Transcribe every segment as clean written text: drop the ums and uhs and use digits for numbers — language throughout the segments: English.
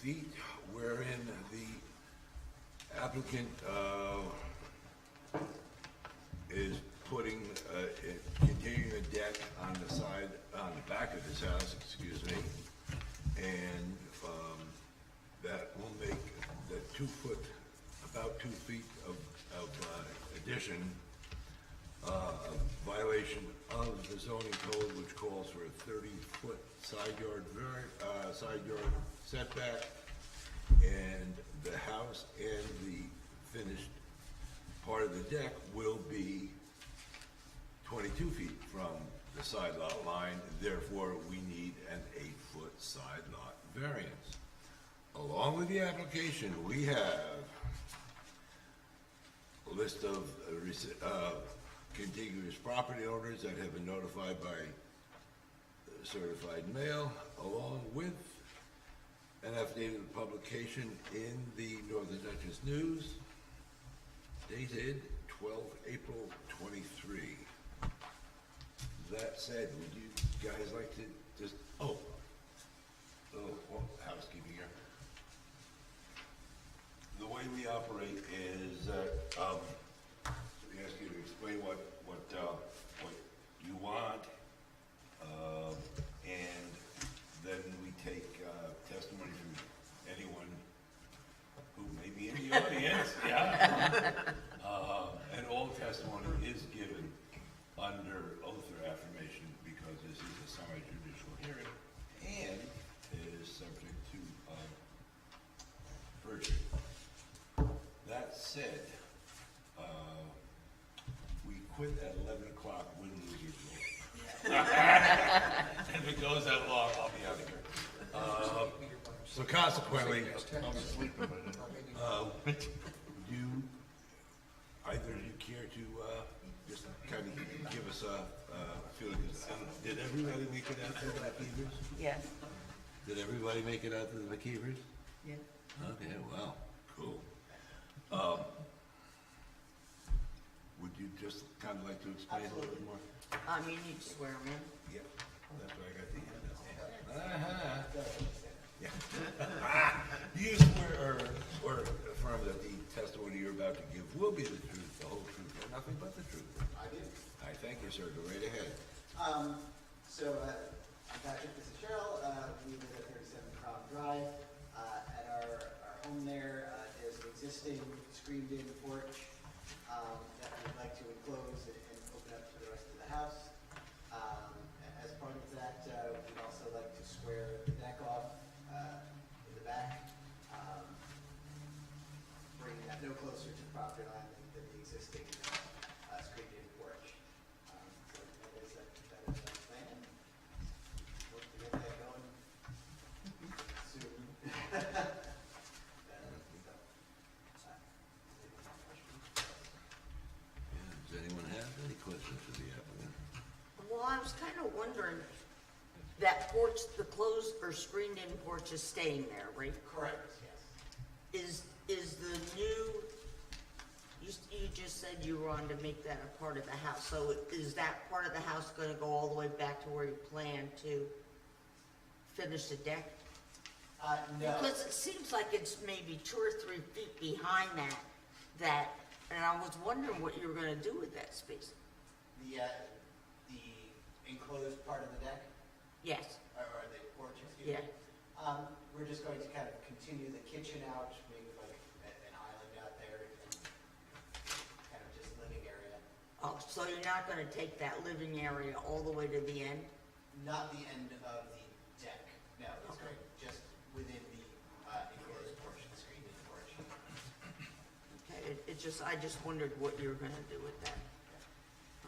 feet, wherein the applicant is putting, continuing a deck on the side, on the back of his house, excuse me, and that will make the 2 foot, about 2 feet of addition, a violation of the zoning code, which calls for a 30-foot side yard setback, and the house and the finished part of the deck will be 22 feet from the side lot line, therefore we need an 8-foot side lot variance. Along with the application, we have a list of contiguous property owners that have been notified by certified mail, along with an affidavit of publication in the Northern Dutchess News, dated 12 April 23. That said, would you guys like to just, well, housekeeping here. The way we operate is that, we ask you to explain what you want, and then we take testimony from anyone who may be in the audience, yeah. And all testimony is given under oath or affirmation because this is a semi-judicial hearing and is subject to perjury. That said, we quit at 11 o'clock, win, lose, or draw. And if it goes that long, I'll be out of here. So consequently, do either of you care to just kind of give us a feeling? Did everybody make it out to the McKeevers? Yes. Did everybody make it out to the McKeevers? Yeah. Okay, wow, cool. Would you just kind of like to explain a little bit more? You need to swear him in. Yeah, that's why I got the hand up. Yeah. You swear or affirm that the testimony you're about to give will be the truth, the whole truth, and nothing but the truth? I do. I thank you, sir. Go right ahead. I'm Patrick, this is Cheryl. We live at 37 Crown Drive. At our home there, there's an existing screened-in porch that we'd like to enclose and open up to the rest of the house. As part of that, we'd also like to square the deck off in the back, bringing that no closer to the property line than the existing screened-in porch. So that is our plan. Hope to get that going soon. Does anyone have any questions for the applicant? Well, I was kind of wondering, that porch, the closed or screened-in porch is staying there, right? Correct, yes. Is the new, you just said you wanted to make that a part of the house, so is that part of the house gonna go all the way back to where you plan to finish the deck? No. Because it seems like it's maybe 2 or 3 feet behind that, and I was wondering what you were gonna do with that space. The enclosed part of the deck, Yes, or the porch, excuse yeah. me. We're just going to kind of continue the kitchen out, make like an island out there, and kind of just living area. Oh, so you're not gonna take that living area all the way to the end? Not the end of the deck, no, it's Okay. going just within the enclosed portion, the screened-in porch. Okay, I just wondered what you were gonna do with that.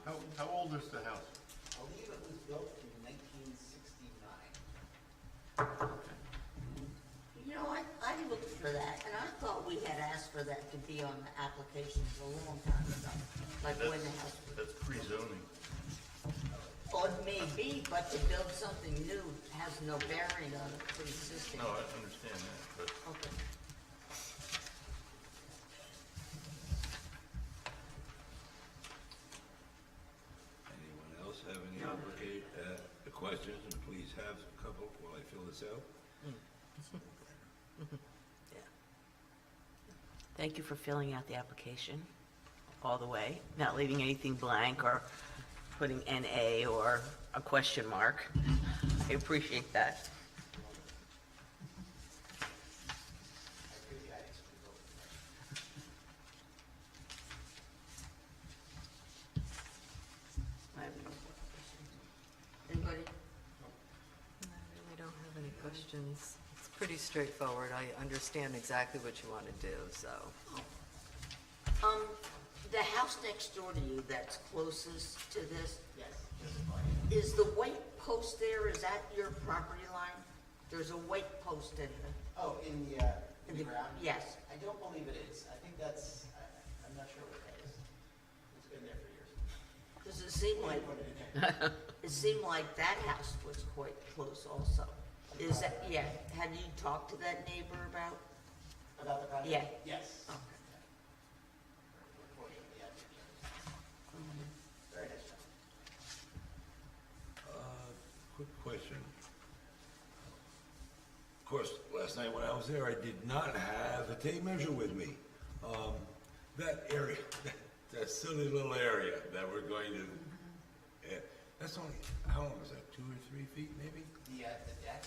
How old is the house? I believe it was built in 1969. You know, I looked for that, and I thought we had asked for that to be on the applications a long time ago, like when the house was. That's pre-zoning. Well, it may be, but to build something new has no bearing on the pre-existing. No, I understand that, but Okay. Anyone else have any questions? And please have a couple while I fill this out. Yeah. Thank you for filling out the application all the way, not leaving anything blank or putting NA or a question mark. I appreciate that. Good guidance for the building. I have no more questions. Anybody? I really don't have any questions. It's pretty straightforward. I understand exactly what you want to do, so. The house next door to you that's closest to this, Yes. is the white post there, is that your property line? There's a white post in the, Oh, in the ground? yes. I don't believe it is. I think that's, I'm not sure what that is. It's been there for years. Does it seem like, Put it in there. it seemed like that house was quite close also? Is that, yeah, have you talked to that neighbor about? About the project? Yeah. Yes. Okay. Unfortunately, yeah. Very nice job. Quick question. Of course, last night when I was there, I did not have a tape measure with me. That area, that silly little area that we're going to, yeah, that's only, how long is that, 2 or 3 feet maybe? The deck,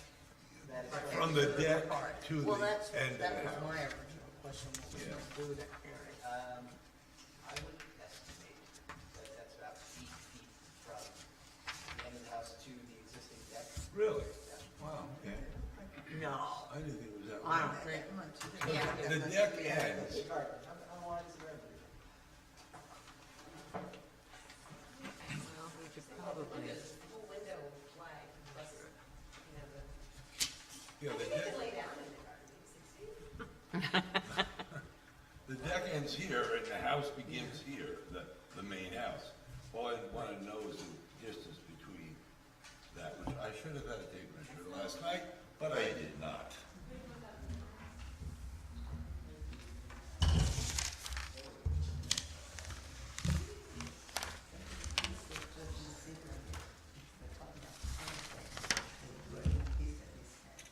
that is. From the deck to Well, the that's, end of that the was my house. original question, what was Yeah. gonna do with that area? I would estimate that that's about 8 feet from the end of the house to the existing deck. Really? Wow, okay. No, I didn't think it was that I long. don't think. The deck ends, Hey, Gardner, how wide is the road? Well, we could probably, yeah, the deck ends here and the house begins here, the main house. All I want to know is the distance between that, which I should have had a tape measure last night, but I did not.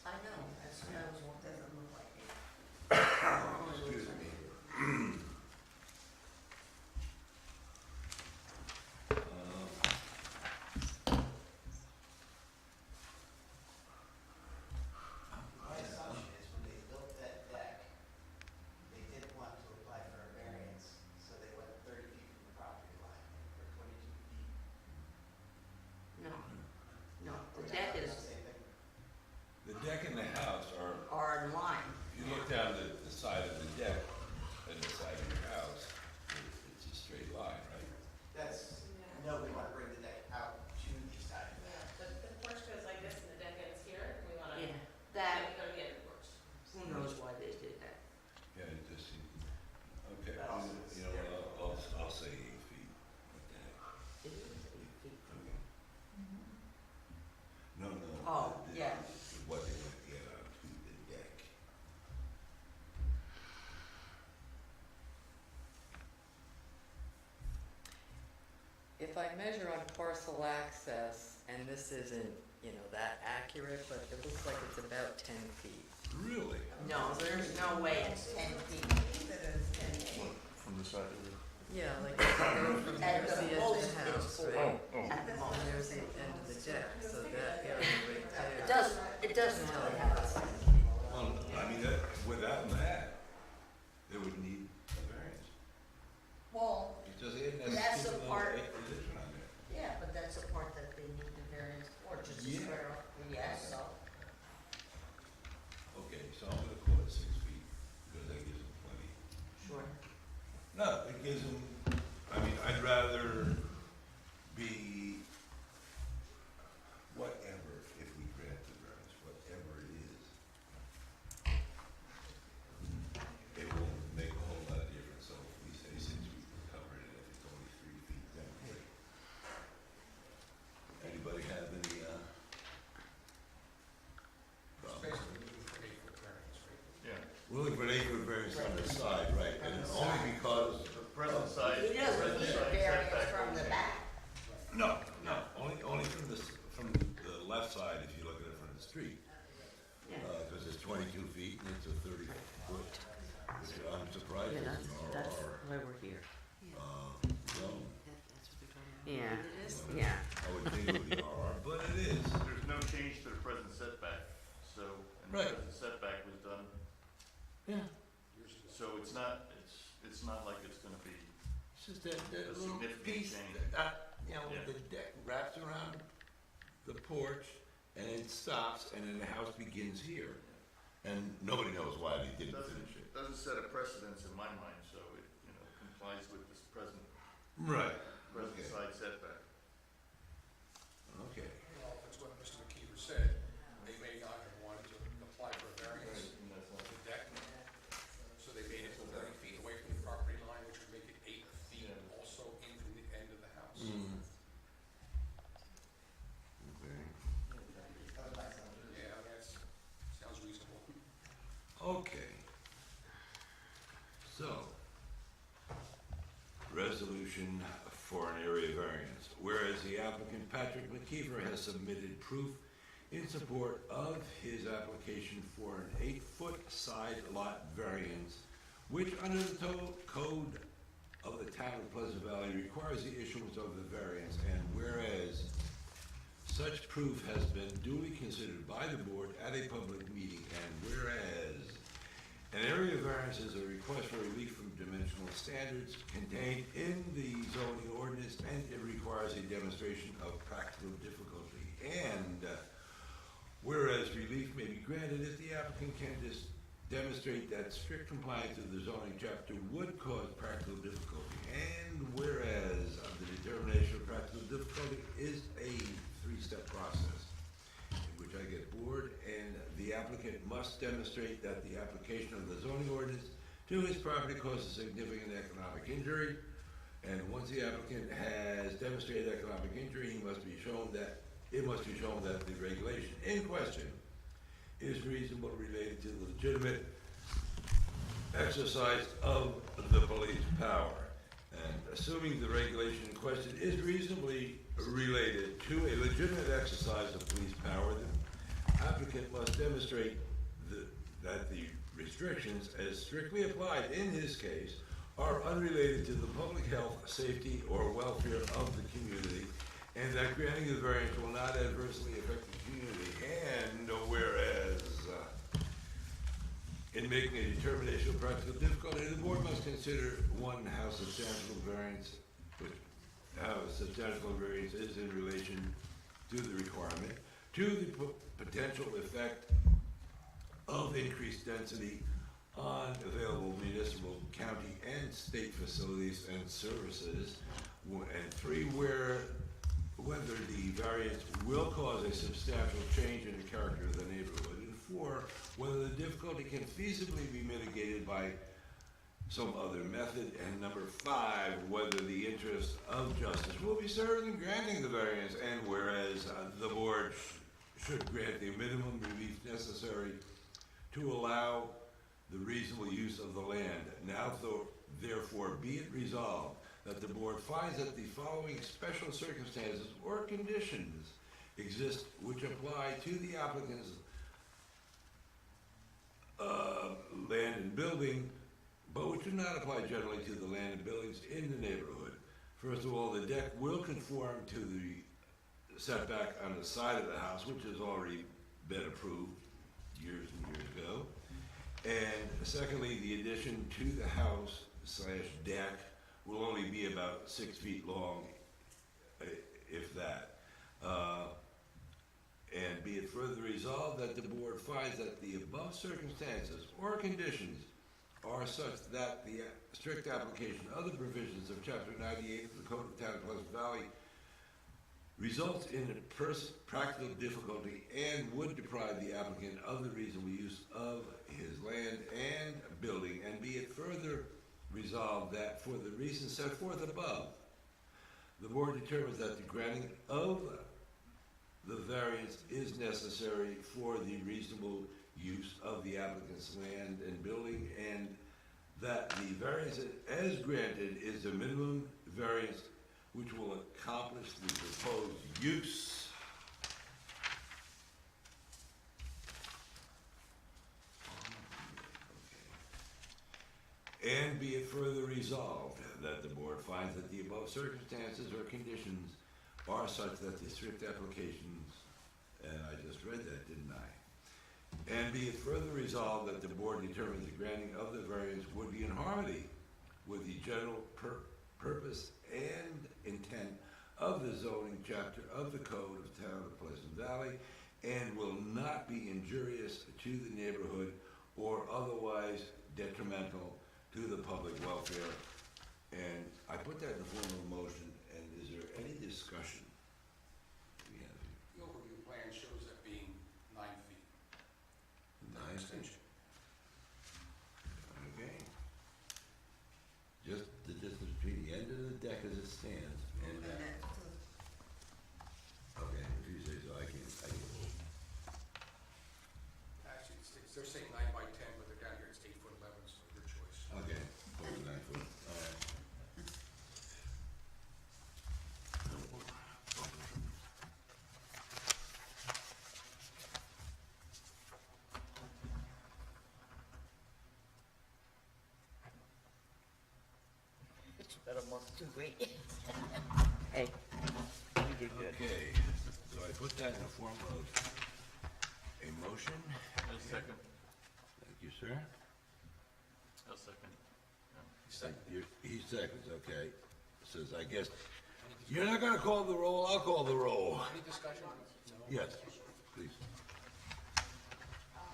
I know, that's what I was wondering. Excuse me. My assumption is when they built that deck, they didn't want to apply for a variance, so they went 30 feet from the property line, or 22 feet. No, no, the deck is, Same thing. The deck and the house are in line. if you look down the side of the deck and the side of your house, it's a straight line, right? That's, no, we want to bring the deck out to the side of that. The porch goes like this and the deck ends here, and we wanna, Yeah, that, that, go to the end of the porch. who knows why they did that? Yeah, it just seemed, okay, That also you know, I'll say 8 feet. What the heck? It is 8 feet. Okay. No, no. Oh, the- yeah. What they want to get onto the deck. if I measure on parcel access, and this isn't, that accurate, but it looks like it's about 10 feet. Really? No, there's no way it's 10 feet. from the side of the. Yeah, like if you go from At there's the the edge most, of the it's house, 4. right? At the And most. there's the end of the deck, so that area right there. It doesn't Now really it have has a 10 feet. Well, I mean, without that, they would need a variance. Well, Because they didn't That's have the a part- position on there. yeah, but that's the part that they need the variance for, just to Yeah. square up. Yes, so, Okay, so I'm gonna call it 6 feet, because that gives them plenty. sure. No, it gives them, I mean, I'd rather be whatever, if we grant the variance, whatever it is. It won't make a whole lot of difference, so if we say 6 feet, we're covering it, if it's only 3 feet, then great. Anybody have any, problems? Yeah, We're looking for an 8-foot variance on the side, right, and only because. the present side. He doesn't present need a side variance setback from the is- back. No, only from the left side, if you look at it from the street, Yeah. because it's 20 22 feet and it's a 30-foot. I'm surprised Yeah, it's an that's RR why we're here. zone. Yeah, yeah. I would think it would be RR, but it is. There's no change to the present setback, so, and the Right. present setback was done, Yeah. so it's not like it's gonna be, It's just that A little significant piece, change. you know, Yeah. the deck wraps around the porch and it stops and then the house begins here. And nobody knows why they didn't finish it. doesn't set a precedence in my mind, so it, complies with this present Right. Okay. side setback. Okay. Well, if it's what Mr. McKeever said, they may not have wanted to apply for a variance of the deck, so they made it 30 feet away from the property line, which would make it 8 feet also into the end of the house. Mm. Okay. That was my assumption. Yeah, that's, sounds reasonable. Okay. So, resolution for an area variance. Whereas the applicant Patrick McKeever has submitted proof in support of his application for an 8-foot side lot variance, which under the code of the town of Pleasant Valley requires the issuance of the variance, and whereas such proof has been duly considered by the board at a public meeting, and whereas an area variance is a request for relief from dimensional standards contained in the zoning ordinance, and it requires a demonstration of practical difficulty. And whereas relief may be granted if the applicant can demonstrate that strict compliance with the zoning chapter would cause practical difficulty. And whereas the determination of practical difficulty is a 3-step process in which I get bored, and the applicant must demonstrate that the application of the zoning ordinance to his property causes significant economic injury. And once the applicant has demonstrated economic injury, it must be shown that the regulation in question is reasonable related to the legitimate exercise of the police power. And assuming the regulation in question is reasonably related to a legitimate exercise of police power, the applicant must demonstrate that the restrictions as strictly applied in his case are unrelated to the public health, safety, or welfare of the community, and that granting the variance will not adversely affect the community. And whereas in making a determination of practical difficulty, the board must consider, one, how substantial variance is in relation to the requirement, two, the potential effect of increased density on available municipal, county, and state facilities and services, and three, whether the variance will cause a substantial change in the character of the neighborhood, and four, whether the difficulty can feasibly be mitigated by some other method, and number five, whether the interest of justice will be served in granting the variance, and whereas the board should grant the minimum relief necessary to allow the reasonable use of the land. Now, therefore, be it resolved that the board finds that the following special circumstances or conditions exist which apply to the applicant's land and building, but which do not apply generally to the land and buildings in the neighborhood. First of all, the deck will conform to the setback on the side of the house, which has already been approved years and years ago. And secondly, the addition to the house / deck will only be about 6 feet long, if that. And be it further resolved that the board finds that the above circumstances or conditions are such that the strict application of the provisions of Chapter 98 of the Code of the Town of Pleasant Valley results in a practical difficulty and would deprive the applicant of the reasonable use of his land and building, and be it further resolved that for the reasons set forth above, the board determines that the granting of the variance is necessary for the reasonable use of the applicant's land and building, and that the variance as granted is the minimum variance which will accomplish the proposed use. And be it further resolved that the board finds that the above circumstances or conditions are such that the strict applications, and I just read that, didn't I? And be it further resolved that the board determines the granting of the variance would be in harmony with the general purpose and intent of the zoning chapter of the code of the town of Pleasant Valley, and will not be injurious to the neighborhood or otherwise detrimental to the public welfare. And I put that in the form of a motion, and is there any discussion we have here? The overview plan shows that being 9 feet. 9 Extension. Okay. Just the distance between the end of the deck as it stands and that. Okay, if you say so, I can vote. Actually, they're saying 9 by 10, but they're down here, it's 8'11", so your choice. Okay, over 9 foot, all right. Too great. Hey, you did good. Okay, so I put that in the form of a motion. A second. Thank you, sir. A second. He seconds, okay. Says, I guess, you're not gonna call the roll, I'll call the roll. Any discussion? No? Yes, please.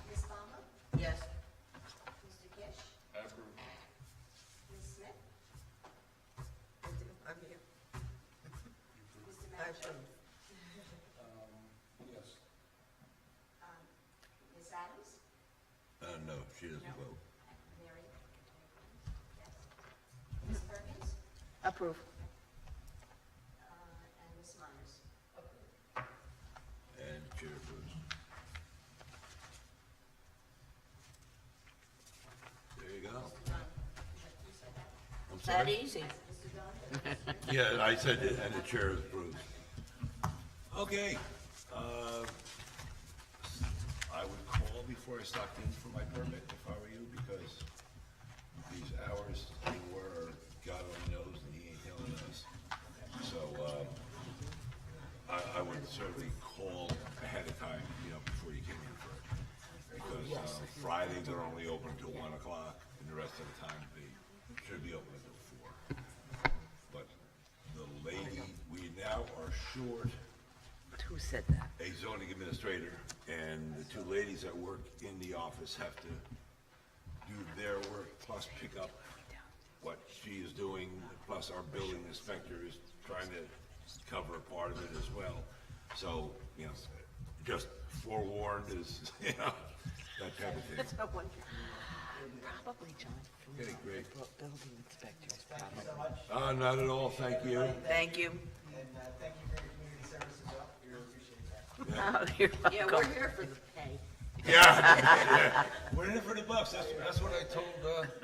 Ms. Palmer? Yes. Mr. Kish? I approve. Ms. Smith? I'm here. Mr. I Manager? approve. Yes. Ms. Adams? No, she doesn't vote. Mary? Yes. Ms. Perkins? Approve. And Ms. Myers? And the chair approves. There you go. You said that? I'm That sorry? easy. Mr. Dunn? Yeah, I said it, and the chair approves. Okay, I would call before I stopped in for my permit if I were you, because these hours they were, God only knows, and he ain't telling us. So, I would certainly call ahead of time, before you came in for it. Because, Friday, they're only open until 1 o'clock, and the rest of the time, they should be open until 4. But the lady, we now are short Who said that? a zoning administrator, and the 2 ladies that work in the office have to do their work, plus pick up what she is doing, plus our building inspector is trying to cover a part of it as well. So, just forewarned is, that type of thing. That's what I wondered. Probably, John. Okay, great. Building inspectors, probably. Not at all, thank you. Thank you. And thank you for your community service as well. We really appreciate that. Oh, you're Yeah, welcome. we're here for the pay. Yeah. We're in it for the bucks, that's what I told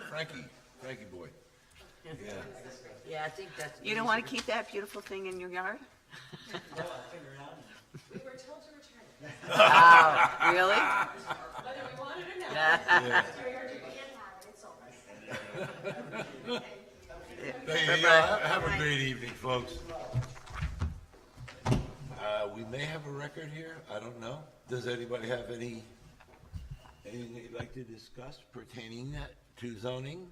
Frankie boy. Yeah. Yeah, I think that's. You don't want to keep that beautiful thing in your yard? We were told to return it, Oh, really? whether we wanted it or not. Yeah. We are doing You it. can't have it, it's all right. Hey, have a great evening, folks. We may have a record here, I don't know. Does anybody have anything they'd like to discuss pertaining to zoning?